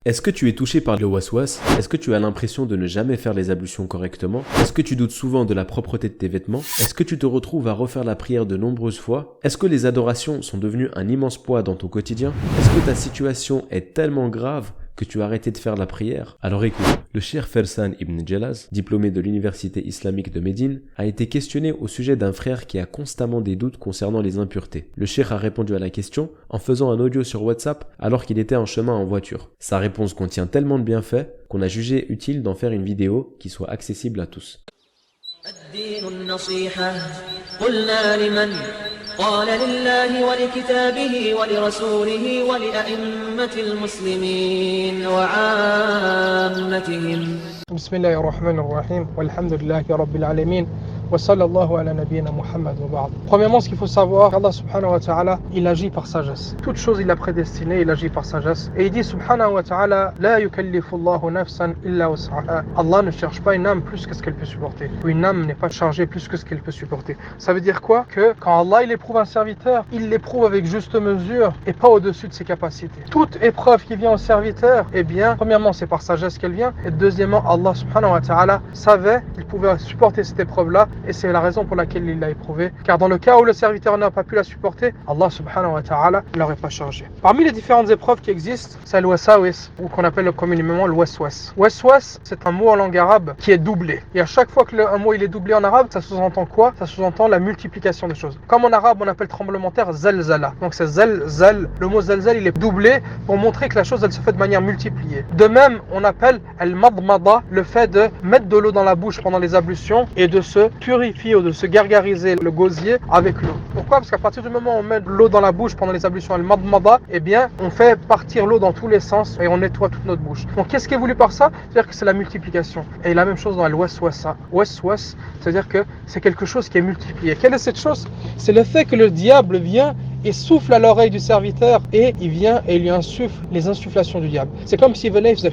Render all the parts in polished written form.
Est-ce que tu es touché par le waswas? Est-ce que tu as l'impression de ne jamais faire les ablutions correctement? Est-ce que tu doutes souvent de la propreté de tes vêtements? Est-ce que tu te retrouves à refaire la prière de nombreuses fois? Est-ce que les adorations sont devenues un immense poids dans ton quotidien? Est-ce que ta situation est tellement grave que tu as arrêté de faire la prière? Alors écoute, le cheikh Fersan ibn Jalaz, diplômé de l'université islamique de Médine, a été questionné au sujet d'un frère qui a constamment des doutes concernant les impuretés. Le cheikh a répondu à la question en faisant un audio sur WhatsApp alors qu'il était en chemin en voiture. Sa réponse contient tellement de bienfaits qu'on a jugé utile d'en faire une vidéo qui soit accessible à tous. قال لله ولكتابه ولرسوله ولأئمة المسلمين وعامتهم بسم الله الرحمن الرحيم والحمد لله رب العالمين وصلى الله على نبينا محمد وبعد. Premièrement, ce qu'il faut savoir, Allah subhanahu wa ta'ala, il agit par sagesse. Toute chose il a prédestiné, il agit par sagesse. Et il dit subhanahu wa ta'ala, la yukallifu Allahu nafsan illa wus'aha. Allah ne cherche pas une âme plus que ce qu'elle peut supporter. Ou une âme n'est pas chargée plus que ce qu'elle peut supporter. Ça veut dire quoi? Que quand Allah il éprouve un serviteur, il l'éprouve avec juste mesure et pas au-dessus de ses capacités. Toute épreuve qui vient au serviteur, eh bien, premièrement, c'est par sagesse qu'elle vient. Et deuxièmement, Allah subhanahu wa ta'ala savait qu'il pouvait supporter cette épreuve-là. Et c'est la raison pour laquelle il l'a éprouvé. Car dans le cas où le serviteur n'a pas pu la supporter, Allah subhanahu wa ta'ala ne l'aurait pas chargé. Parmi les différentes épreuves qui existent, c'est le wasawis, ou qu'on appelle communément le waswas. Waswas, c'est un mot en langue arabe qui est doublé. Et à chaque fois qu'un mot il est doublé en arabe, ça sous-entend quoi? Ça sous-entend la multiplication des choses. Comme en arabe, on appelle tremblement de terre zalzala. Donc c'est zalzal. Le mot zalzal, il est doublé pour montrer que la chose, elle se fait de manière multipliée. De même, on appelle al-madmada, le fait de mettre de l'eau dans la bouche pendant les ablutions et de se purifier ou de se gargariser le gosier avec l'eau. Pourquoi? Parce qu'à partir du moment où on met de l'eau dans la bouche pendant les ablutions al-madmada, eh bien, on fait partir l'eau dans tous les sens et on nettoie toute notre bouche. Donc, qu'est-ce qui est voulu par ça? C'est-à-dire que c'est la multiplication. Et la même chose dans al-waswasa. Waswas, c'est-à-dire que c'est quelque chose qui est multiplié. Quelle est cette chose? C'est le fait que le diable vient et souffle à l'oreille du serviteur et il vient et il lui insuffle les insufflations du diable. C'est comme s'il venait, il faisait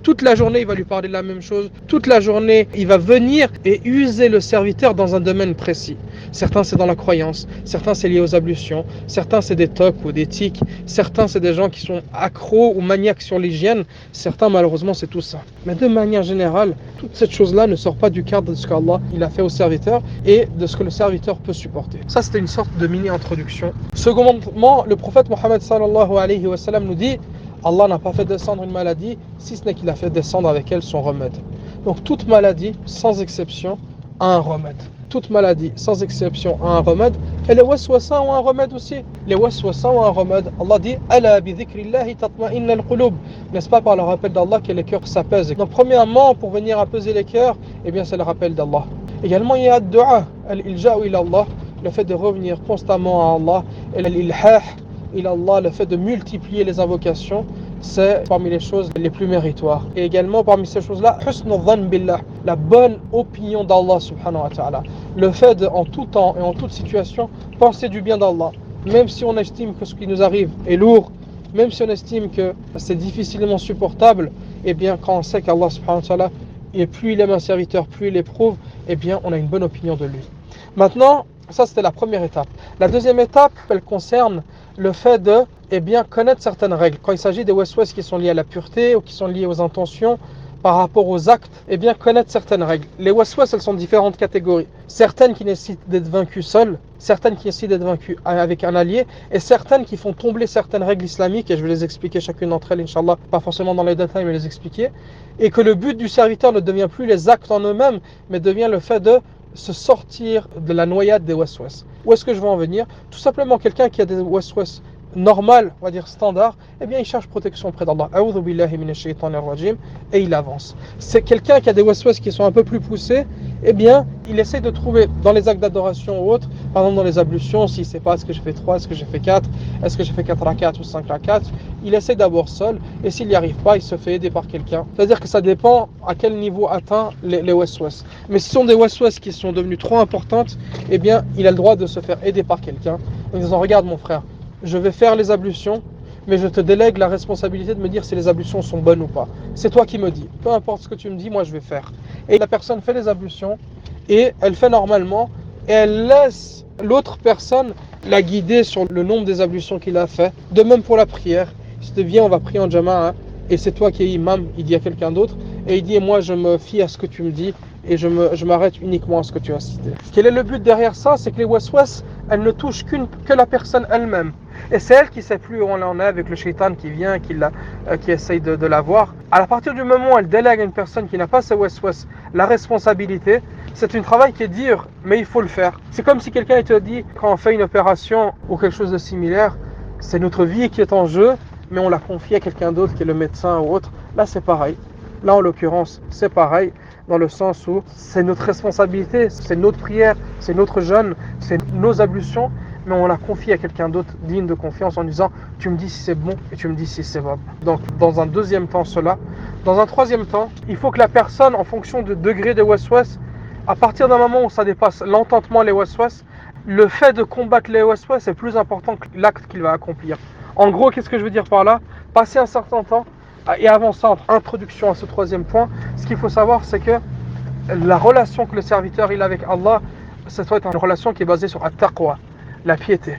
toute la journée, il va lui parler de la même chose. Toute la journée, il va venir et user le serviteur dans un domaine précis. Certains, c'est dans la croyance. Certains, c'est lié aux ablutions. Certains, c'est des tocs ou des tics. Certains, c'est des gens qui sont accros ou maniaques sur l'hygiène. Certains, malheureusement, c'est tout ça. Mais de manière générale, toute cette chose-là ne sort pas du cadre de ce qu'Allah il a fait au serviteur et de ce que le serviteur peut supporter. Ça, c'était une sorte de mini-introduction. Secondement, le prophète Mohammed sallallahu alayhi wa sallam nous dit: Allah n'a pas fait descendre une maladie, si ce n'est qu'il a fait descendre avec elle son remède. Donc toute maladie, sans exception, a un remède. Toute maladie, sans exception, a un remède. Et les waswasa ont un remède aussi. Les waswasa ont un remède. Allah dit: Ala bi dhikrillahi tatma'inna al-qulub. N'est-ce pas par le rappel d'Allah que les cœurs s'apaisent? Donc premièrement, pour venir apaiser les cœurs, eh bien c'est le rappel d'Allah. Également, il y a ad-du'a, al-ilja'u ila Allah, le fait de revenir constamment à Allah, et l'ilhah ila Allah, le fait de multiplier les invocations, c'est parmi les choses les plus méritoires. Et également parmi ces choses-là, husnu dhann billah, la bonne opinion d'Allah subhanahu wa ta'ala. Le fait de, en tout temps et en toute situation, penser du bien d'Allah. Même si on estime que ce qui nous arrive est lourd, même si on estime que c'est difficilement supportable, eh bien quand on sait qu'Allah subhanahu wa ta'ala, et plus il aime un serviteur, plus il l'éprouve, eh bien on a une bonne opinion de lui. Maintenant, ça c'était la première étape. La deuxième étape, elle concerne le fait de connaître certaines règles. Quand il s'agit des waswas qui sont liés à la pureté ou qui sont liés aux intentions par rapport aux actes, connaître certaines règles. Les waswas, elles sont de différentes catégories. Certaines qui nécessitent d'être vaincues seules, certaines qui nécessitent d'être vaincues avec un allié, et certaines qui font tomber certaines règles islamiques, et je vais les expliquer chacune d'entre elles, Inch'Allah, pas forcément dans les détails, mais les expliquer. Et que le but du serviteur ne devient plus les actes en eux-mêmes, mais devient le fait de se sortir de la noyade des waswas. Où est-ce que je veux en venir? Tout simplement, quelqu'un qui a des waswas normal, on va dire standard, eh bien il cherche protection auprès d'Allah. A'udhu billahi minash shaitanir rajim, et il avance. C'est quelqu'un qui a des waswas qui sont un peu plus poussés, eh bien il essaie de trouver dans les actes d'adoration ou autres, par exemple dans les ablutions, s'il ne sait pas est-ce que j'ai fait 3, est-ce que j'ai fait 4, est-ce que j'ai fait 4 rakats ou 5 rakats, il essaie d'abord seul, et s'il n'y arrive pas, il se fait aider par quelqu'un. C'est-à-dire que ça dépend à quel niveau atteint les waswas. Mais si ce sont des waswas qui sont devenues trop importantes, eh bien il a le droit de se faire aider par quelqu'un, en disant: regarde mon frère, je vais faire les ablutions, mais je te délègue la responsabilité de me dire si les ablutions sont bonnes ou pas. C'est toi qui me dis. Peu importe ce que tu me dis, moi je vais faire. Et la personne fait les ablutions, et elle fait normalement, et elle laisse l'autre personne la guider sur le nombre des ablutions qu'il a fait. De même pour la prière. Si tu viens, on va prier en jama'a, et c'est toi qui es imam, il dit à quelqu'un d'autre, et il dit moi je me fie à ce que tu me dis et je m'arrête uniquement à ce que tu as cité. Quel est le but derrière ça? C'est que les waswas, elles ne touchent que la personne elle-même. Et c'est elle qui ne sait plus où on en est avec le shaitan qui vient, qui essaye de la voir. À partir du moment où elle délègue à une personne qui n'a pas ce waswas la responsabilité, c'est un travail qui est dur, mais il faut le faire. C'est comme si quelqu'un te dit, quand on fait une opération ou quelque chose de similaire, c'est notre vie qui est en jeu, mais on la confie à quelqu'un d'autre qui est le médecin ou autre. Là, c'est pareil. Là, en l'occurrence, c'est pareil, dans le sens où c'est notre responsabilité, c'est notre prière, c'est notre jeûne, c'est nos ablutions, mais on la confie à quelqu'un d'autre digne de confiance en disant tu me dis si c'est bon et tu me dis si c'est bon. Donc, dans un deuxième temps, cela. Dans un troisième temps, il faut que la personne, en fonction du degré de waswas, à partir d'un moment où ça dépasse l'entendement, les waswas, le fait de combattre les waswas est plus important que l'acte qu'il va accomplir. En gros, qu'est-ce que je veux dire par là? Passer un certain temps, et avant ça, introduction à ce troisième point, ce qu'il faut savoir, c'est que la relation que le serviteur il a avec Allah, ça doit être une relation qui est basée sur at-taqwa, la piété.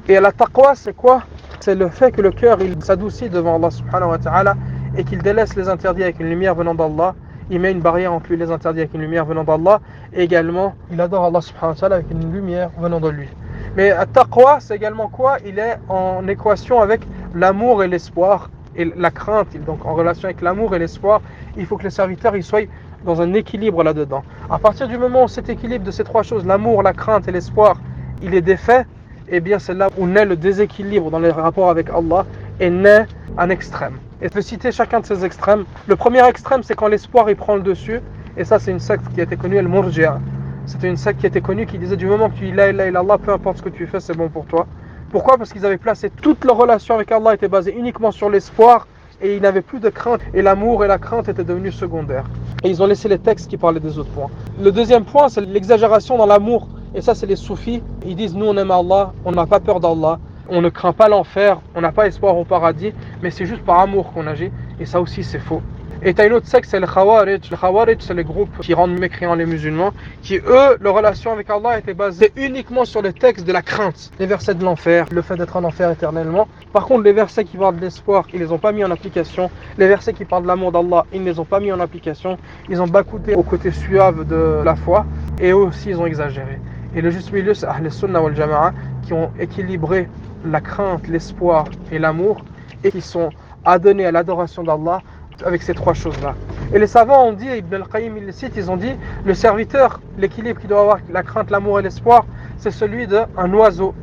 Et la taqwa, c'est quoi? C'est le fait que le cœur il s'adoucit devant Allah subhanahu wa ta'ala et qu'il délaisse les interdits avec une lumière venant d'Allah. Il met une barrière entre lui et les interdits avec une lumière venant d'Allah. Et également, il adore Allah subhanahu wa ta'ala avec une lumière venant de lui. Mais at-taqwa, c'est également quoi? Il est en équation avec l'amour et l'espoir et la crainte. Donc en relation avec l'amour et l'espoir, il faut que le serviteur il soit dans un équilibre là-dedans. À partir du moment où cet équilibre de ces trois choses, l'amour, la crainte et l'espoir, il est défait, eh bien c'est là où naît le déséquilibre dans les rapports avec Allah et naît un extrême. Et je vais citer chacun de ces extrêmes. Le premier extrême, c'est quand l'espoir il prend le dessus. Et ça, c'est une secte qui a été connue, Al-Murji'a. C'était une secte qui était connue qui disait du moment que tu dis la ilaha illallah, peu importe ce que tu fais, c'est bon pour toi. Pourquoi? Parce qu'ils avaient placé toute leur relation avec Allah était basée uniquement sur l'espoir et ils n'avaient plus de crainte. Et l'amour et la crainte étaient devenus secondaires. Et ils ont laissé les textes qui parlaient des autres points. Le deuxième point, c'est l'exagération dans l'amour. Et ça, c'est les soufis. Ils disent nous, on aime Allah, on n'a pas peur d'Allah, on ne craint pas l'enfer, on n'a pas espoir au paradis, mais c'est juste par amour qu'on agit. Et ça aussi, c'est faux. Et tu as une autre secte, c'est le Khawarij. Le Khawarij, c'est les groupes qui rendent mécréants les musulmans, qui eux, leur relation avec Allah était basée uniquement sur les textes de la crainte, les versets de l'enfer, le fait d'être en enfer éternellement. Par contre, les versets qui parlent de l'espoir, ils les ont pas mis en application. Les versets qui parlent de l'amour d'Allah, ils ne les ont pas mis en application. Ils ont bas-coûté au côté suave de la foi, et eux aussi, ils ont exagéré. Et le juste milieu, c'est Ahl Sunnah wal Jama'a, qui ont équilibré la crainte, l'espoir et l'amour, et qui sont adonnés à l'adoration d'Allah avec ces trois choses-là. Et les savants ont dit, Ibn al-Qayyim il les cite, ils ont dit, le serviteur, l'équilibre qu'il doit avoir, la crainte, l'amour et l'espoir, c'est celui d'un oiseau.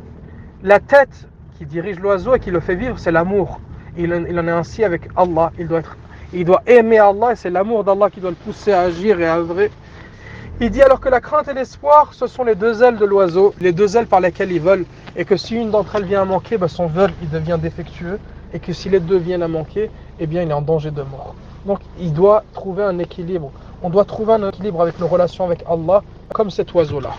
La tête qui dirige l'oiseau et qui le fait vivre, c'est l'amour. Il en est ainsi avec Allah. Il doit aimer Allah et c'est l'amour d'Allah qui doit le pousser à agir et à œuvrer. Il dit alors que la crainte et l'espoir, ce sont les deux ailes de l'oiseau, les deux ailes par lesquelles il vole, et que si une d'entre elles vient à manquer, son vol il devient défectueux, et que si les deux viennent à manquer, eh bien il est en danger de mort. Donc il doit trouver un équilibre. On doit trouver un équilibre avec nos relations avec Allah, comme cet oiseau-là.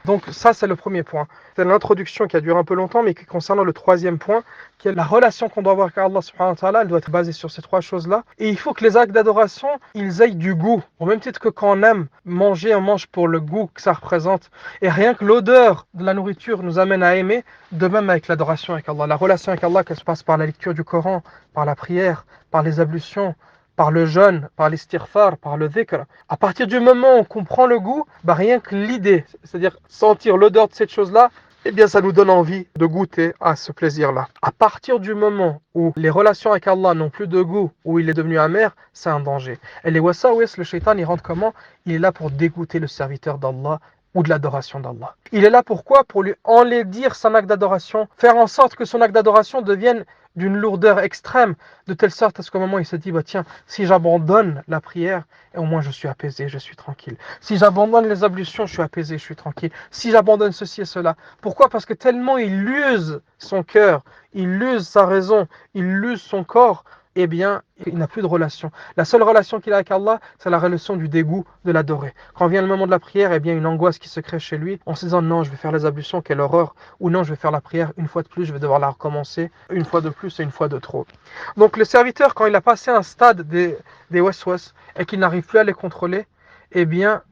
Donc ça c'est le premier point. C'est l'introduction qui a duré un peu longtemps, mais qui concerne le troisième point, qui est la relation qu'on doit avoir avec Allah subhanahu wa ta'ala, elle doit être basée sur ces trois choses-là. Et il faut que les actes d'adoration, ils aient du goût. Au même titre que quand on aime manger, on mange pour le goût que ça représente. Et rien que l'odeur de la nourriture nous amène à aimer, de même avec l'adoration avec Allah. La relation avec Allah, qu'elle se passe par la lecture du Coran, par la prière, par les ablutions, par le jeûne, par l'istighfar, par le dhikr. À partir du moment où on comprend le goût, rien que l'idée, c'est-à-dire sentir l'odeur de cette chose-là, eh bien ça nous donne envie de goûter à ce plaisir-là. À partir du moment où les relations avec Allah n'ont plus de goût, où il est devenu amer, c'est un danger. Et les wasawis, le shaitan, il rentre comment? Il est là pour dégoûter le serviteur d'Allah ou de l'adoration d'Allah. Il est là pourquoi? Pour lui enlaidir son acte d'adoration, faire en sorte que son acte d'adoration devienne d'une lourdeur extrême, de telle sorte à ce qu'au moment où il se dit, tiens, si j'abandonne la prière, au moins je suis apaisé, je suis tranquille. Si j'abandonne les ablutions, je suis apaisé, je suis tranquille. Si j'abandonne ceci et cela. Pourquoi? Parce que tellement il use son cœur, il use sa raison, il use son corps, eh bien, il n'a plus de relation. La seule relation qu'il a avec Allah, c'est la relation du dégoût de l'adorer. Quand vient le moment de la prière, eh bien, une angoisse qui se crée chez lui, en se disant non, je vais faire les ablutions, quelle horreur, ou non, je vais faire la prière une fois de plus, je vais devoir la recommencer, une fois de plus et une fois de trop. Donc, le serviteur, quand il a passé un stade des waswas et qu'il n'arrive plus à les contrôler, eh bien,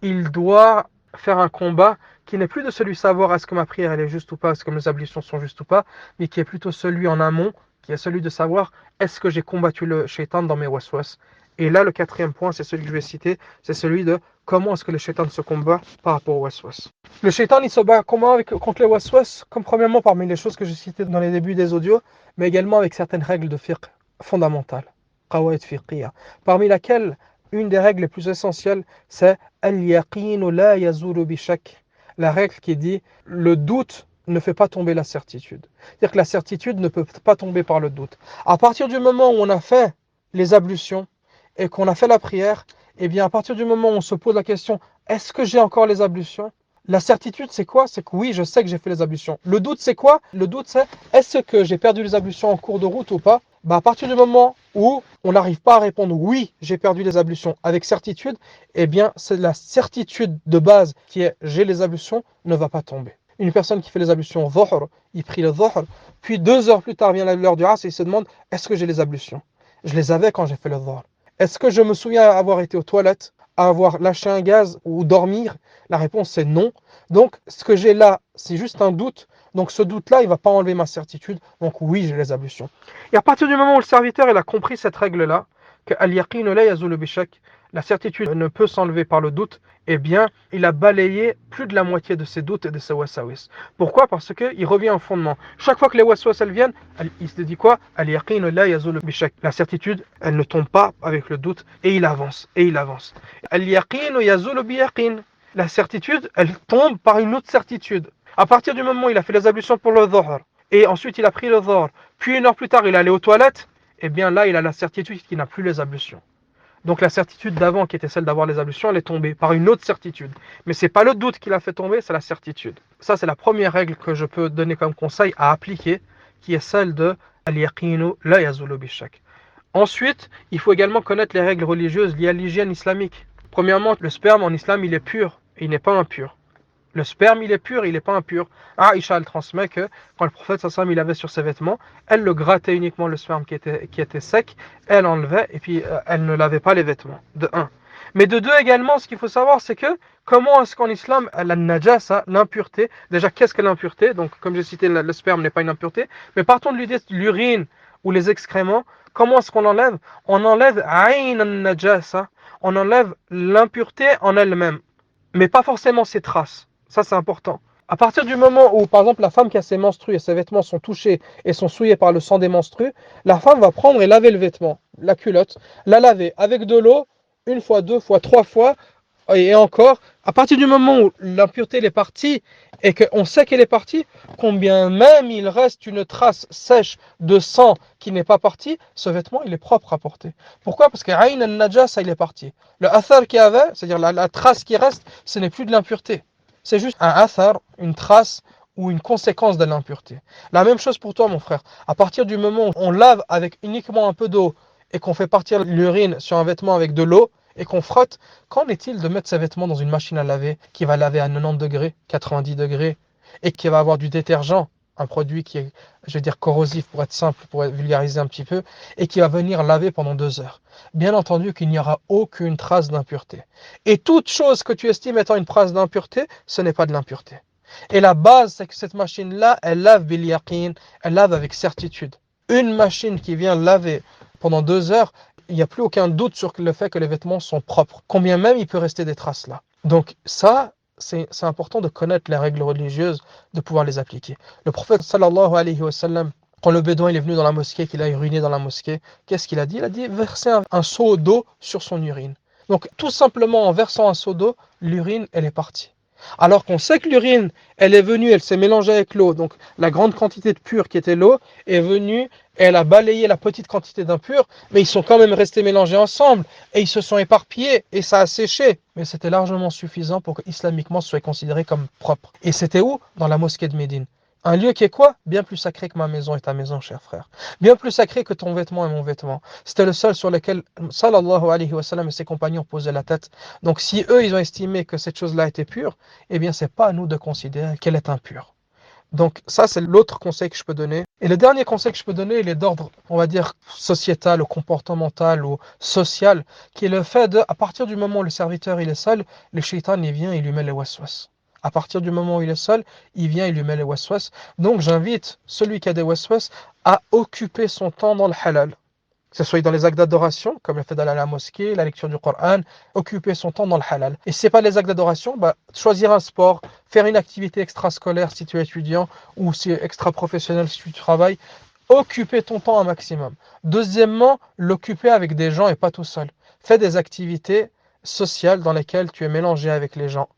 il doit faire un combat qui n'est plus de celui de savoir est-ce que ma prière elle est juste ou pas, est-ce que mes ablutions sont justes ou pas, mais qui est plutôt celui en amont, qui est celui de savoir est-ce que j'ai combattu le shaitan dans mes waswas. Et là, le quatrième point, c'est celui que je vais citer, c'est celui de comment est-ce que le shaitan se combat par rapport au waswas. Le shaitan, il se bat comment contre les waswas? Comme premièrement parmi les choses que j'ai citées dans les débuts des audios, mais également avec certaines règles de fiqh fondamentales, qawaid fiqhiyya, parmi laquelle une des règles les plus essentielles, c'est al-yaqinu la yazulu bi shak, la règle qui dit le doute ne fait pas tomber la certitude. C'est-à-dire que la certitude ne peut pas tomber par le doute. À partir du moment où on a fait les ablutions et qu'on a fait la prière, eh bien à partir du moment où on se pose la question, est-ce que j'ai encore les ablutions? La certitude, c'est quoi? C'est que oui, je sais que j'ai fait les ablutions. Le doute, c'est quoi? Le doute, c'est est-ce que j'ai perdu les ablutions en cours de route ou pas? À partir du moment où on n'arrive pas à répondre oui, j'ai perdu les ablutions avec certitude, eh bien c'est la certitude de base qui est j'ai les ablutions ne va pas tomber. Une personne qui fait les ablutions dhuhr, il prie le dhuhr, puis 2 heures plus tard vient l'heure du asr et il se demande est-ce que j'ai les ablutions? Je les avais quand j'ai fait le dhuhr. Est-ce que je me souviens avoir été aux toilettes, avoir lâché un gaz ou dormir? La réponse c'est non. Donc ce que j'ai là, c'est juste un doute. Donc ce doute-là, il ne va pas enlever ma certitude. Donc oui, j'ai les ablutions. Et à partir du moment où le serviteur il a compris cette règle-là, que al-yaqinu la yazulu bi shak, la certitude ne peut s'enlever par le doute, eh bien, il a balayé plus de la moitié de ses doutes et de ses wasawis. Pourquoi? Parce qu'il revient au fondement. Chaque fois que les waswas elles viennent, il se dit quoi? Al-yaqinu la yazulu bi shak. La certitude, elle ne tombe pas avec le doute et il avance, et il avance. Al-yaqinu yazulu bi yaqin. La certitude, elle tombe par une autre certitude. À partir du moment où il a fait les ablutions pour le dhuhr, et ensuite il a pris le dhuhr, puis 1 heure plus tard il est allé aux toilettes, eh bien là il a la certitude qu'il n'a plus les ablutions. Donc la certitude d'avant qui était celle d'avoir les ablutions, elle est tombée par une autre certitude. Mais c'est pas le doute qui l'a fait tomber, c'est la certitude. Ça c'est la première règle que je peux donner comme conseil à appliquer, qui est celle de al-yaqinu la yazulu bi shak. Ensuite, il faut également connaître les règles religieuses liées à l'hygiène islamique. Premièrement, le sperme en islam il est pur et il n'est pas impur. Le sperme, il est pur, il n'est pas impur. Aïcha, elle transmet que quand le prophète sallam il avait sur ses vêtements, elle le grattait uniquement le sperme qui était sec, elle enlevait et puis elle ne lavait pas les vêtements, de un. Mais de deux également, ce qu'il faut savoir, c'est que comment est-ce qu'en islam, la najasa, l'impureté, déjà qu'est-ce que l'impureté? Donc comme j'ai cité, le sperme n'est pas une impureté, mais partons de l'idée de l'urine ou les excréments, comment est-ce qu'on enlève? On enlève ayn najasa, on enlève l'impureté en elle-même, mais pas forcément ses traces. Ça, c'est important. À partir du moment où, par exemple, la femme qui a ses menstrues et ses vêtements sont touchés et sont souillés par le sang des menstrues, la femme va prendre et laver le vêtement, la culotte, la laver avec de l'eau, 1 fois, 2 fois, 3 fois, et encore. À partir du moment où l'impureté est partie et qu'on sait qu'elle est partie, combien même il reste une trace sèche de sang qui n'est pas partie, ce vêtement, il est propre à porter. Pourquoi? Parce que Ayn al-Najasa, il est parti. Le athar qu'il y avait, c'est-à-dire la trace qui reste, ce n'est plus de l'impureté. C'est juste un athar, une trace ou une conséquence de l'impureté. La même chose pour toi, mon frère. À partir du moment où on lave avec uniquement un peu d'eau et qu'on fait partir l'urine sur un vêtement avec de l'eau et qu'on frotte, qu'en est-il de mettre ces vêtements dans une machine à laver qui va laver à 90 degrés, 90 degrés et qui va avoir du détergent, un produit qui est, je vais dire, corrosif pour être simple, pour vulgariser un petit peu, et qui va venir laver pendant 2 heures. Bien entendu qu'il n'y aura aucune trace d'impureté. Et toute chose que tu estimes étant une trace d'impureté, ce n'est pas de l'impureté. Et la base, c'est que cette machine-là, elle lave bil yaqin, elle lave avec certitude. Une machine qui vient laver pendant 2 heures, il n'y a plus aucun doute sur le fait que les vêtements sont propres. Combien même il peut rester des traces là. Donc ça, c'est important de connaître les règles religieuses, de pouvoir les appliquer. Le prophète sallallahu alayhi wa sallam, quand le bédouin il est venu dans la mosquée, qu'il a uriné dans la mosquée, qu'est-ce qu'il a dit? Il a dit verser un seau d'eau sur son urine. Donc tout simplement en versant un seau d'eau, l'urine elle est partie. Alors qu'on sait que l'urine, elle est venue, elle s'est mélangée avec l'eau, donc la grande quantité de pur qui était l'eau est venue et elle a balayé la petite quantité d'impur, mais ils sont quand même restés mélangés ensemble et ils se sont éparpillés et ça a séché. Mais c'était largement suffisant pour que islamiquement ce soit considéré comme propre. Et c'était où? Dans la mosquée de Médine. Un lieu qui est quoi? Bien plus sacré que ma maison et ta maison, cher frère. Bien plus sacré que ton vêtement et mon vêtement. C'était le seul sur lequel, sallallahu alayhi wa sallam et ses compagnons posaient la tête. Donc si eux, ils ont estimé que cette chose-là était pure, eh bien c'est pas à nous de considérer qu'elle est impure. Donc ça, c'est l'autre conseil que je peux donner. Et le dernier conseil que je peux donner, il est d'ordre, on va dire, sociétal ou comportemental ou social, qui est le fait de, à partir du moment où le serviteur il est seul, le shaitan il vient et il lui met les waswas. À partir du moment où il est seul, il vient, il lui met les waswas. Donc j'invite celui qui a des waswas à occuper son temps dans le halal. Que ce soit dans les actes d'adoration, comme le fait d'aller à la mosquée, la lecture du Coran, occuper son temps dans le halal. Et si ce n'est pas les actes d'adoration, choisir un sport, faire une activité extrascolaire si tu es étudiant, ou si extra-professionnel si tu travailles, occuper ton temps un maximum. Deuxièmement, l'occuper avec des gens et pas tout seul. Fais des activités sociales dans lesquelles tu es mélangé avec les gens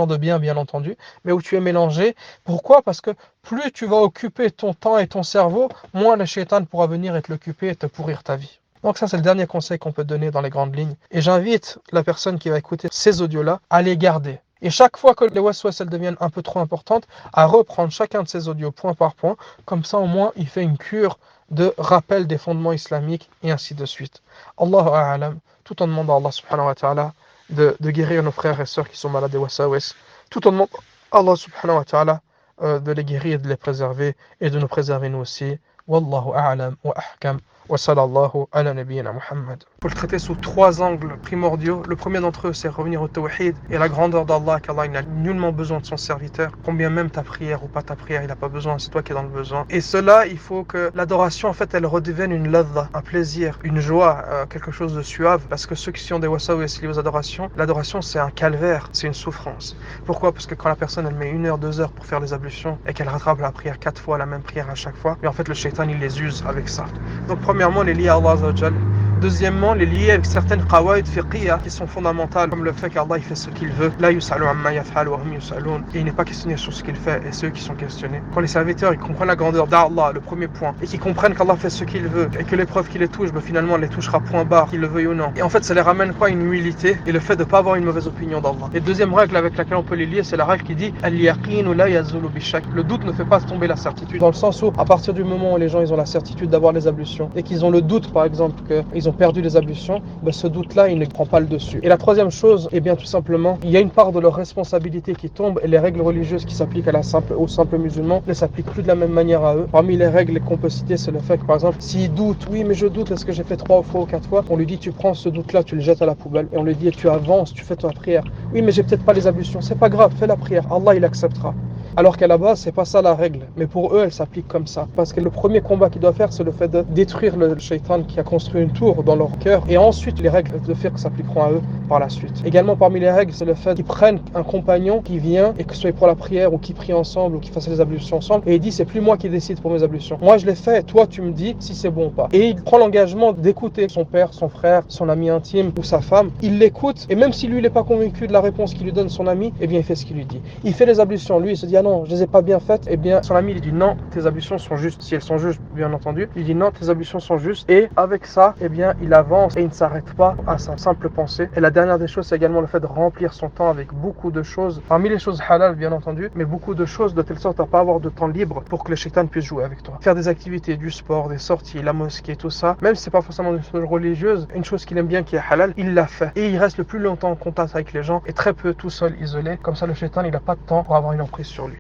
de bien entendu, mais où tu es mélangé. Pourquoi? Parce que plus tu vas occuper ton temps et ton cerveau, moins le shaitan pourra venir et te l'occuper et te pourrir ta vie. Donc ça, c'est le dernier conseil qu'on peut donner dans les grandes lignes. Et j'invite la personne qui va écouter ces audios-là à les garder. Et chaque fois que les waswas elles deviennent un peu trop importantes, à reprendre chacun de ces audios point par point. Comme ça, au moins, il fait une cure de rappel des fondements islamiques et ainsi de suite. Allahu a'lam, tout en demandant à Allah subhanahu wa ta'ala de guérir nos frères et sœurs qui sont malades des wasawis, tout en demandant à Allah subhanahu wa ta'ala de les guérir et de les préserver et de nous préserver nous aussi. Wallahu a'lam wa ahkam wa sallallahu ala nabiyyina Muhammad. Pour le traiter sous 3 angles primordiaux. Le premier d'entre eux, c'est revenir au tawhid et la grandeur d'Allah, qu'Allah n'a nullement besoin de son serviteur. Combien même ta prière ou pas ta prière, il n'a pas besoin, c'est toi qui es dans le besoin. Et cela, il faut que l'adoration, en fait, elle redevienne une ladha, un plaisir, une joie, quelque chose de suave. Parce que ceux qui ont des wasawis liés aux adorations, l'adoration, c'est un calvaire, c'est une souffrance. Pourquoi? Parce que quand la personne, elle met 1 heure, 2 heures pour faire les ablutions et qu'elle rattrape la prière 4 fois, la même prière à chaque fois, mais en fait, le shaitan, il les use avec ça. Donc, premièrement, les lier à Allah Azza wa Jal. Deuxièmement, les lier avec certaines qawaid fiqhiyya qui sont fondamentales, comme le fait qu'Allah il fait ce qu'il veut. La yus'alu amma yaf'al wa hum yus'alun. Et il n'est pas questionné sur ce qu'il fait et ceux qui sont questionnés. Quand les serviteurs ils comprennent la grandeur d'Allah, le premier point, et qu'ils comprennent qu'Allah fait ce qu'il veut et que l'épreuve qui les touche, finalement les touchera point barre, qu'ils le veuillent ou non. Et en fait, ça les ramène quoi? Une humilité et le fait de ne pas avoir une mauvaise opinion d'Allah. Et deuxième règle avec laquelle on peut les lier, c'est la règle qui dit al-yaqinu la yazulu bishak. Le doute ne fait pas tomber la certitude. Dans le sens où, à partir du moment où les gens ils ont la certitude d'avoir les ablutions et qu'ils ont le doute, par exemple, qu'ils ont perdu les ablutions, ce doute-là, il ne prend pas le dessus. Et la troisième chose, bien tout simplement, il y a une part de leur responsabilité qui tombe et les règles religieuses qui s'appliquent aux simples musulmans ne s'appliquent plus de la même manière à eux. Parmi les règles qu'on peut citer, c'est le fait que, par exemple, s'ils doutent, oui, mais je doute, est-ce que j'ai fait 3 fois ou 4 fois? On lui dit, tu prends ce doute-là, tu le jettes à la poubelle et on lui dit, tu avances, tu fais ta prière. Oui, mais j'ai peut-être pas les ablutions. C'est pas grave, fais la prière. Allah, il acceptera. Alors qu'à la base, c'est pas ça la règle. Mais pour eux, elle s'applique comme ça. Parce que le premier combat qu'ils doivent faire, c'est le fait de détruire le shaitan qui a construit une tour dans leur cœur. Et ensuite, les règles de fiqh s'appliqueront à eux par la suite. Également, parmi les règles, c'est le fait qu'ils prennent un compagnon qui vient, et que ce soit pour la prière, ou qui prie ensemble, ou qui fasse les ablutions ensemble, et il dit, c'est plus moi qui décide pour mes ablutions. Moi, je les fais, toi, tu me dis si c'est bon ou pas. Et il prend l'engagement d'écouter son père, son frère, son ami intime, ou sa femme. Il l'écoute, et même si lui, il n'est pas convaincu de la réponse qu'il lui donne son ami, il fait ce qu'il lui dit. Il fait les ablutions. Lui, il se dit, ah non, je les ai pas bien faites. Son ami, il dit, non, tes ablutions sont justes. Si elles sont justes, bien entendu, il dit, non, tes ablutions sont justes. Et avec ça, il avance et il ne s'arrête pas à sa simple pensée. Et la dernière des choses, c'est également le fait de remplir son temps avec beaucoup de choses. Parmi les choses halal, bien entendu, mais beaucoup de choses de telle sorte à pas avoir de temps libre pour que le shaitan puisse jouer avec toi. Faire des activités, du sport, des sorties, la mosquée, tout ça, même si c'est pas forcément une chose religieuse, une chose qu'il aime bien qui est halal, il l'a fait. Et il reste le plus longtemps en contact avec les gens et très peu tout seul, isolé. Comme ça, le shaitan, il a pas de temps pour avoir une emprise sur lui.